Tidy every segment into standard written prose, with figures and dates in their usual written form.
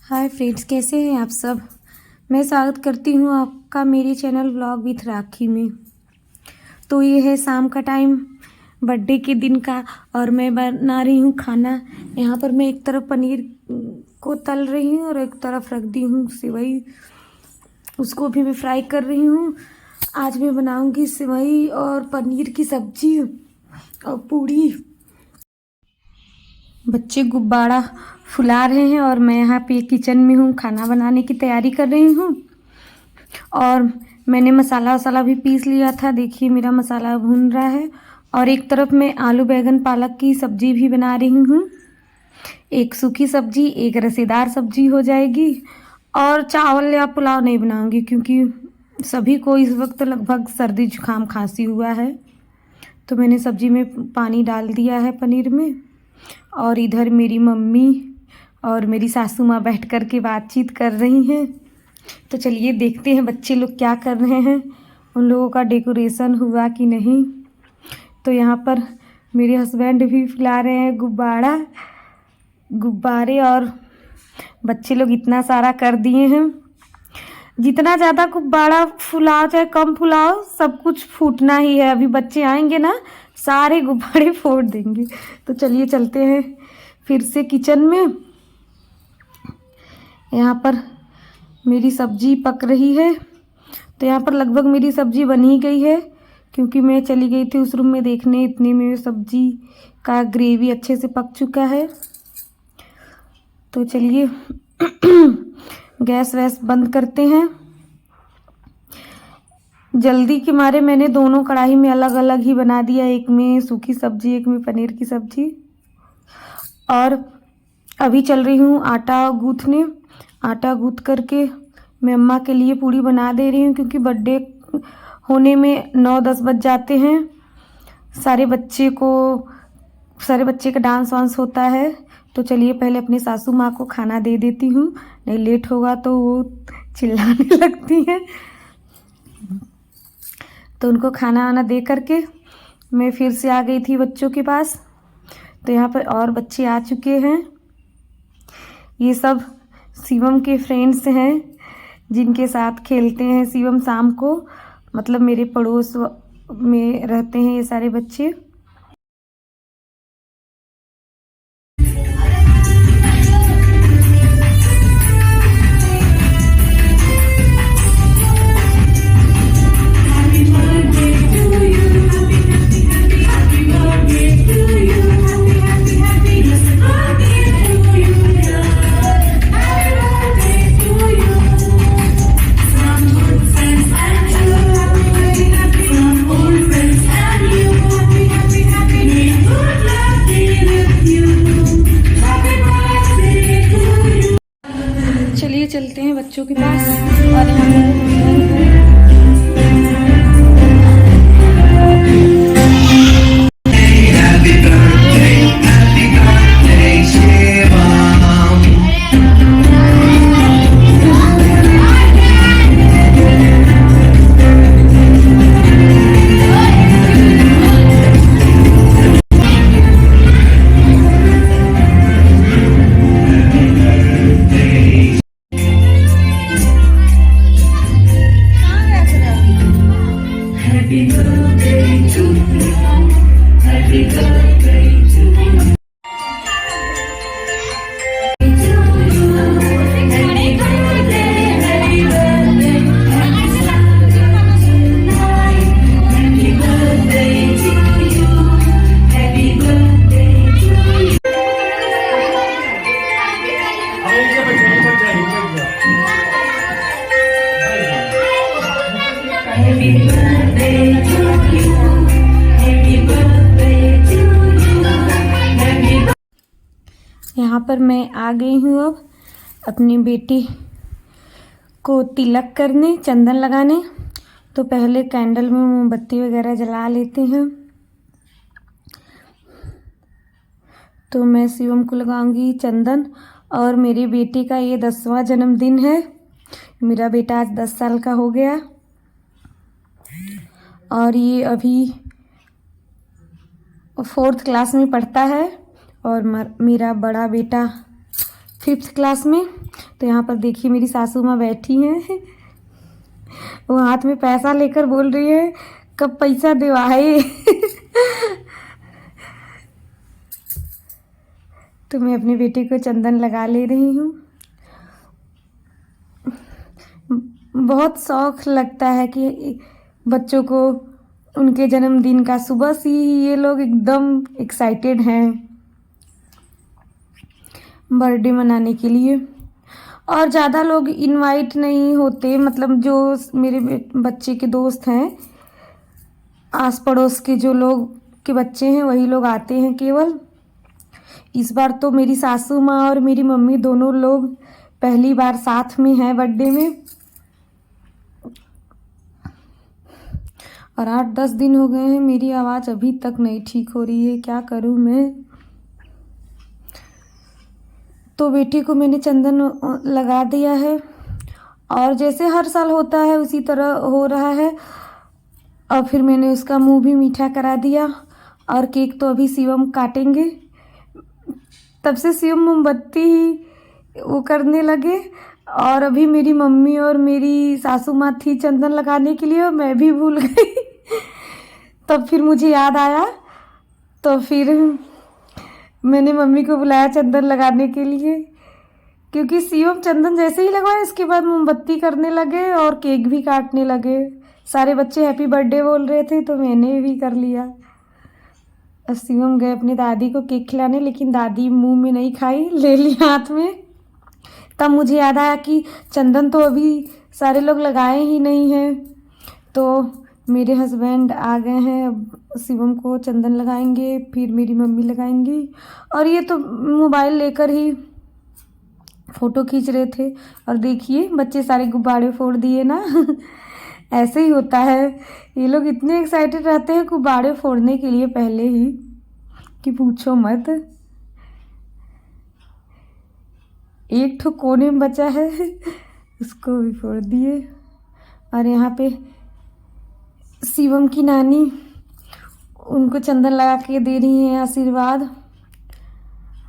Hi friends, कैसे हैं आप सब। मैं स्वागत करती हूँ आपका मेरे चैनल व्लॉग विथ राखी में। तो ये है शाम का टाइम, बर्थडे के दिन का, और मैं बना रही हूँ खाना। यहाँ पर मैं एक तरफ पनीर को तल रही हूँ और एक तरफ रख दी हूँ सेवई, उसको भी मैं फ्राई कर रही हूँ। आज मैं बनाऊँगी सेवई और पनीर की सब्जी और पूड़ी। बच्चे गुब्बारा फुला रहे हैं और मैं यहाँ पे किचन में हूँ, खाना बनाने की तैयारी कर रही हूँ। और मैंने मसाला वसाला भी पीस लिया था, देखिए मेरा मसाला भून रहा है। और एक तरफ मैं आलू बैगन पालक की सब्जी भी बना रही हूँ। एक सूखी सब्जी, एक रसेदार सब्जी हो जाएगी। और चावल या पुलाव नहीं बनाऊंगी क्योंकि सभी को इस वक्त लगभग सर्दी जुकाम खांसी हुआ है। तो मैंने सब्जी में पानी डाल दिया है पनीर में। और इधर मेरी मम्मी और मेरी सासू माँ बैठ कर के बातचीत कर रही हैं। तो चलिए देखते हैं बच्चे लोग क्या कर रहे हैं, उन लोगों का डेकोरेशन हुआ कि नहीं। तो यहाँ पर मेरे हस्बैंड भी फुला रहे हैं गुब्बारे, और बच्चे लोग इतना सारा कर दिए हैं। जितना ज़्यादा गुब्बारा फुलाओ चाहे कम फुलाओ, सब कुछ फूटना ही है। अभी बच्चे आएंगे ना, सारे गुब्बारे फोड़ देंगे। तो चलिए चलते हैं फिर से किचन में। यहाँ पर मेरी सब्जी पक रही है। तो यहाँ पर लगभग मेरी सब्जी बन ही गई है, क्योंकि मैं चली गई थी उस रूम में देखने, इतने में सब्जी का ग्रेवी अच्छे से पक चुका है। तो चलिए गैस वैस बंद करते हैं। जल्दी के मारे मैंने दोनों कढ़ाई में अलग अलग ही बना दिया, एक में सूखी सब्जी, एक में पनीर की सब्जी। और अभी चल रही हूँ आटा गूँथने। आटा गूँथ करके मैं अम्मा के लिए पूड़ी बना दे रही हूँ, क्योंकि बर्थडे होने में 9-10 बज जाते हैं। सारे बच्चे का डांस वांस होता है। तो चलिए पहले अपनी सासू माँ को खाना दे देती हूँ, नहीं लेट होगा तो वो चिल्लाने लगती हैं। तो उनको खाना वाना दे करके मैं फिर से आ गई थी बच्चों के पास। तो यहाँ पर और बच्चे आ चुके हैं। ये सब शिवम के फ्रेंड्स हैं जिनके साथ खेलते हैं शिवम शाम को, मतलब मेरे पड़ोस में रहते हैं ये सारे बच्चे। चलिए चलते हैं बच्चों के पास। और यहाँ पर मैं आ गई हूँ अब अपनी बेटी को तिलक करने, चंदन लगाने। तो पहले कैंडल में मोमबत्ती वगैरह जला लेते हैं। तो मैं शिवम को लगाऊंगी चंदन। और मेरी बेटी का ये 10वां जन्मदिन है। मेरा बेटा आज 10 साल का हो गया। और ये अभी 4th क्लास में पढ़ता है। और मेरा बड़ा बेटा 5th क्लास में। तो यहाँ पर देखिए मेरी सासू माँ बैठी हैं, वो हाथ में पैसा लेकर बोल रही है कब पैसा दिवाए। तो मैं अपने बेटे को चंदन लगा ले रही हूँ। बहुत शौक लगता है कि बच्चों को उनके जन्मदिन का सुबह से ही ये लोग एकदम एक्साइटेड हैं बर्थडे मनाने के लिए। और ज़्यादा लोग इनवाइट नहीं होते, मतलब जो मेरे बच्चे के दोस्त हैं, आस पड़ोस के जो लोग के बच्चे हैं वही लोग आते हैं केवल। इस बार तो मेरी सासू माँ और मेरी मम्मी दोनों लोग पहली बार साथ में हैं बर्थडे में। और 8-10 दिन हो गए हैं, मेरी आवाज़ अभी तक नहीं ठीक हो रही है, क्या करूँ मैं। तो बेटी को मैंने चंदन लगा दिया है और जैसे हर साल होता है उसी तरह हो रहा है। और फिर मैंने उसका मुंह भी मीठा करा दिया और केक तो अभी शिवम काटेंगे। तब से शिवम मोमबत्ती ही वो करने लगे और अभी मेरी मम्मी और मेरी सासू माँ थी चंदन लगाने के लिए और मैं भी भूल गई। तब फिर मुझे याद आया, तो फिर मैंने मम्मी को बुलाया चंदन लगाने के लिए, क्योंकि शिवम चंदन जैसे ही लगवाए इसके बाद मोमबत्ती करने लगे और केक भी काटने लगे। सारे बच्चे हैप्पी बर्थडे बोल रहे थे तो मैंने भी कर लिया। अब शिवम गए अपने दादी को केक खिलाने, लेकिन दादी मुंह में नहीं खाई, ले लिया हाथ में। तब मुझे याद आया कि चंदन तो अभी सारे लोग लगाए ही नहीं हैं। तो मेरे हस्बैंड आ गए हैं, अब शिवम को चंदन लगाएंगे, फिर मेरी मम्मी लगाएंगी। और ये तो मोबाइल लेकर ही फ़ोटो खींच रहे थे। और देखिए बच्चे सारे गुब्बारे फोड़ दिए ना। ऐसे ही होता है, ये लोग इतने एक्साइटेड रहते हैं गुब्बारे फोड़ने के लिए पहले ही कि पूछो मत। एक ठो कोने में बचा है, उसको भी फोड़ दिए। और यहाँ पे शिवम की नानी उनको चंदन लगा के दे रही हैं आशीर्वाद।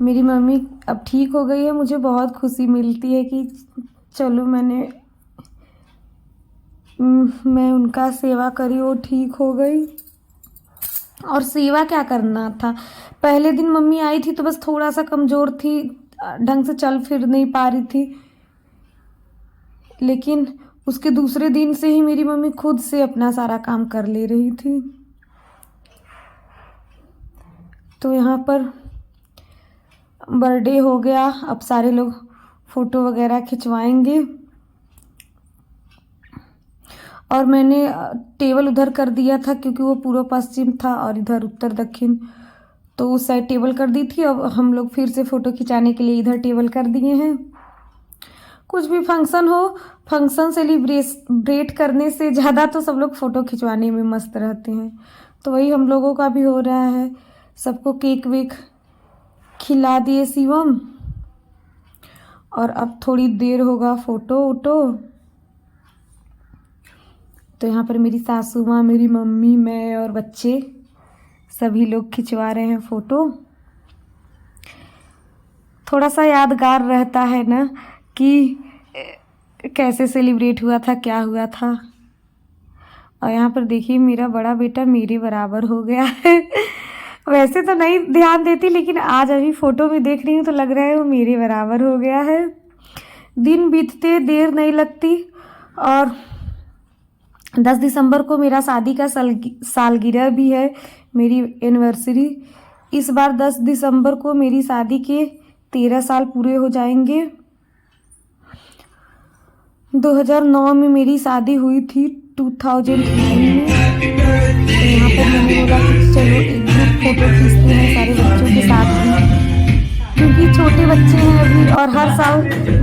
मेरी मम्मी अब ठीक हो गई है, मुझे बहुत खुशी मिलती है कि चलो मैं उनका सेवा करी, वो ठीक हो गई। और सेवा क्या करना था, पहले दिन मम्मी आई थी तो बस थोड़ा सा कमज़ोर थी, ढंग से चल फिर नहीं पा रही थी, लेकिन उसके दूसरे दिन से ही मेरी मम्मी खुद से अपना सारा काम कर ले रही थी। तो यहाँ पर बर्थडे हो गया, अब सारे लोग फ़ोटो वगैरह खिंचवाएंगे। और मैंने टेबल उधर कर दिया था क्योंकि वो पूर्व पश्चिम था और इधर उत्तर दक्षिण, तो उस साइड टेबल कर दी थी। अब हम लोग फिर से फ़ोटो खिंचाने के लिए इधर टेबल कर दिए हैं। कुछ भी फंक्शन हो, फंक्शन सेलिब्रेट करने से ज़्यादा तो सब लोग फ़ोटो खिंचवाने में मस्त रहते हैं। तो वही हम लोगों का भी हो रहा है, सबको केक वेक खिला दिए शिवम। और अब थोड़ी देर होगा फ़ोटो वोटो। तो यहाँ पर मेरी सासू माँ, मेरी मम्मी, मैं और बच्चे सभी लोग खिंचवा रहे हैं फ़ोटो। थोड़ा सा यादगार रहता है ना कि कैसे सेलिब्रेट हुआ था, क्या हुआ था। और यहाँ पर देखिए मेरा बड़ा बेटा मेरे बराबर हो गया है। वैसे तो नहीं ध्यान देती, लेकिन आज अभी फ़ोटो में देख रही हूँ तो लग रहा है वो मेरे बराबर हो गया है। दिन बीतते देर नहीं लगती। और 10 दिसंबर को मेरा शादी का सालगिरह भी है, मेरी एनिवर्सरी। इस बार 10 दिसंबर को मेरी शादी के 13 साल पूरे हो जाएंगे। 2009 में मेरी शादी हुई थी, 2009 में। तो यहाँ पर मैंने बोला कि चलो एक ग्रुप फ़ोटो खींचते हैं सारे बच्चों के साथ भी, क्योंकि छोटे बच्चे हैं अभी और हर साल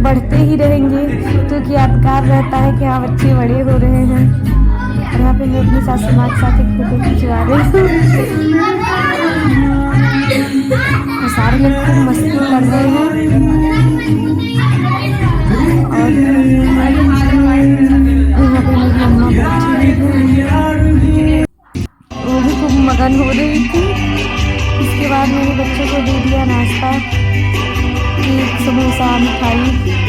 बढ़ते ही रहेंगे, तो यादगार रहता है कि हाँ बच्चे बड़े हो रहे हैं। और यहाँ पे मैं अपनी सासू माँ के साथ एक फ़ोटो खिंचवा रही हूँ। सारे लोग खूब मस्ती कर रहे हैं। और यहाँ पे मेरी मम्मा बैठी हुई है, वो भी खूब मगन हो रही थी। इसके बाद मैंने बच्चों को दे दिया नाश्ता, केक समोसा मिठाई।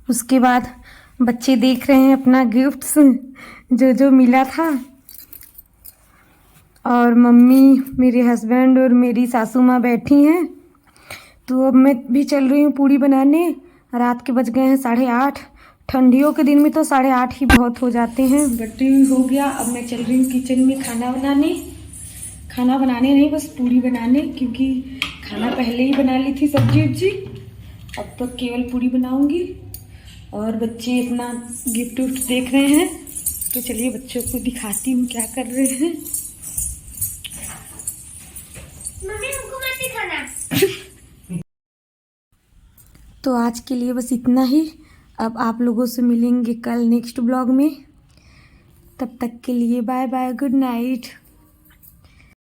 उसके बाद बच्चे देख रहे हैं अपना गिफ्ट्स जो जो मिला था, और मम्मी, मेरे हस्बैंड और मेरी सासू माँ बैठी हैं। तो अब मैं भी चल रही हूँ पूड़ी बनाने। रात के बज गए हैं 8:30। ठंडियों के दिन में तो 8:30 ही बहुत हो जाते हैं। बटी हो गया। अब मैं चल रही हूँ किचन में खाना बनाने नहीं, बस पूड़ी बनाने, क्योंकि खाना पहले ही बना ली थी, सब्जी उब्जी। अब तो केवल पूड़ी बनाऊंगी। और बच्चे अपना गिफ्ट उफ्ट देख रहे हैं, तो चलिए बच्चों को दिखाती हूँ क्या कर रहे हैं। मम्मी हमको मत दिखाना। तो आज के लिए बस इतना ही। अब आप लोगों से मिलेंगे कल नेक्स्ट ब्लॉग में। तब तक के लिए बाय बाय, गुड नाइट।